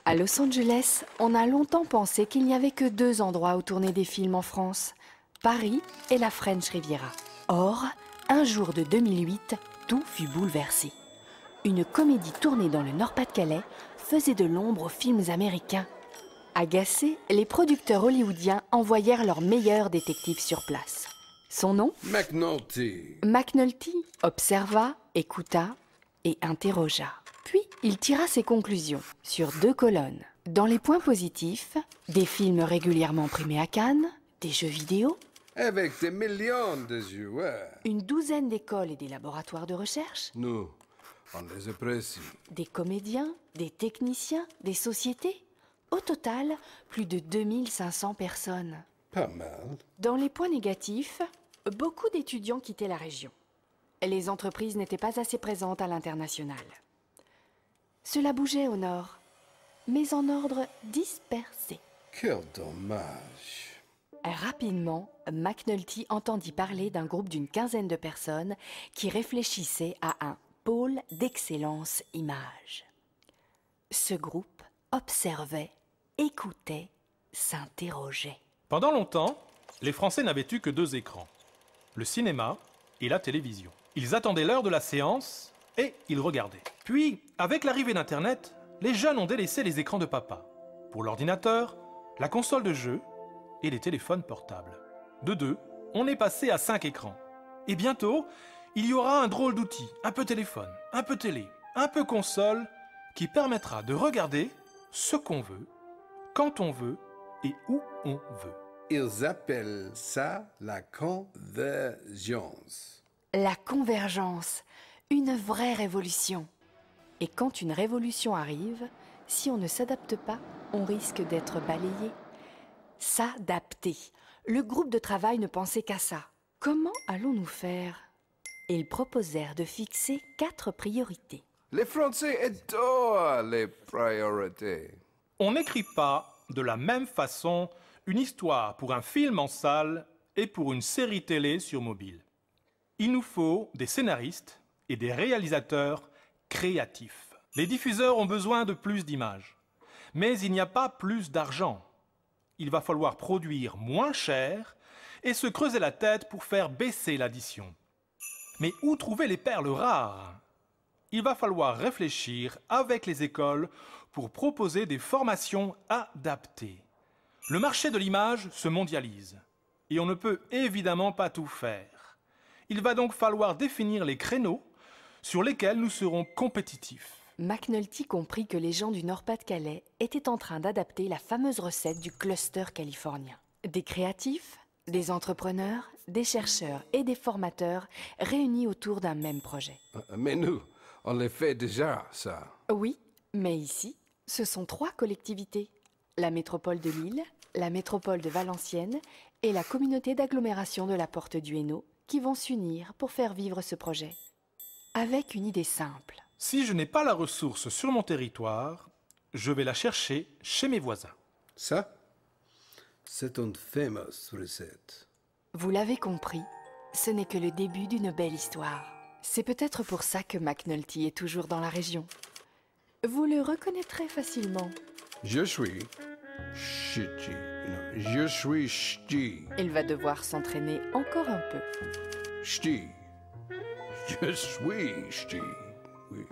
À Los Angeles, on a longtemps pensé qu'il n'y avait que deux endroits où tourner des films en France, Paris et la French Riviera. Or, un jour de 2008, tout fut bouleversé. Une comédie tournée dans le Nord-Pas-de-Calais faisait de l'ombre aux films américains. Agacés, les producteurs hollywoodiens envoyèrent leurs meilleurs détectives sur place. Son nom ? McNulty. McNulty observa, écouta et interrogea. Puis, il tira ses conclusions sur 2 colonnes. Dans les points positifs, des films régulièrement primés à Cannes, des jeux vidéo, Avec des millions de joueurs. une douzaine d'écoles et des laboratoires de recherche, Nous, on les apprécie. des comédiens, des techniciens, des sociétés. Au total, plus de 2500 personnes. Pas mal. Dans les points négatifs, beaucoup d'étudiants quittaient la région. Les entreprises n'étaient pas assez présentes à l'international. Cela bougeait au nord, mais en ordre dispersé. Quel dommage. Rapidement, McNulty entendit parler d'un groupe d'une quinzaine de personnes qui réfléchissaient à un pôle d'excellence image. Ce groupe observait, écoutait, s'interrogeait. Pendant longtemps, les Français n'avaient eu que 2 écrans, le cinéma et la télévision. Ils attendaient l'heure de la séance et ils regardaient. Puis, avec l'arrivée d'Internet, les jeunes ont délaissé les écrans de papa pour l'ordinateur, la console de jeu et les téléphones portables. De 2, on est passé à 5 écrans. Et bientôt, il y aura un drôle d'outil, un peu téléphone, un peu télé, un peu console, qui permettra de regarder ce qu'on veut, quand on veut et où on veut. Ils appellent ça la convergence. La convergence, une vraie révolution. Et quand une révolution arrive, si on ne s'adapte pas, on risque d'être balayé. S'adapter. Le groupe de travail ne pensait qu'à ça. Comment allons-nous faire ? Ils proposèrent de fixer 4 priorités. Les Français adorent les priorités. On n'écrit pas de la même façon une histoire pour un film en salle et pour une série télé sur mobile. Il nous faut des scénaristes et des réalisateurs créatifs. Les diffuseurs ont besoin de plus d'images, mais il n'y a pas plus d'argent. Il va falloir produire moins cher et se creuser la tête pour faire baisser l'addition. Mais où trouver les perles rares ? Il va falloir réfléchir avec les écoles pour proposer des formations adaptées. Le marché de l'image se mondialise et on ne peut évidemment pas tout faire. Il va donc falloir définir les créneaux sur lesquels nous serons compétitifs. McNulty comprit que les gens du Nord-Pas-de-Calais étaient en train d'adapter la fameuse recette du cluster californien. Des créatifs, des entrepreneurs, des chercheurs et des formateurs réunis autour d'un même projet. Mais nous, on les fait déjà, ça. Oui, mais ici, ce sont 3 collectivités. La métropole de Lille, la métropole de Valenciennes et la communauté d'agglomération de la Porte du Hainaut qui vont s'unir pour faire vivre ce projet. Avec une idée simple. Si je n'ai pas la ressource sur mon territoire, je vais la chercher chez mes voisins. Ça, c'est une fameuse recette. Vous l'avez compris, ce n'est que le début d'une belle histoire. C'est peut-être pour ça que McNulty est toujours dans la région. Vous le reconnaîtrez facilement. Je suis ch'ti. Non, je suis ch'ti. Il va devoir s'entraîner encore un peu. Ch'ti. Je suis ch'ti. Oui.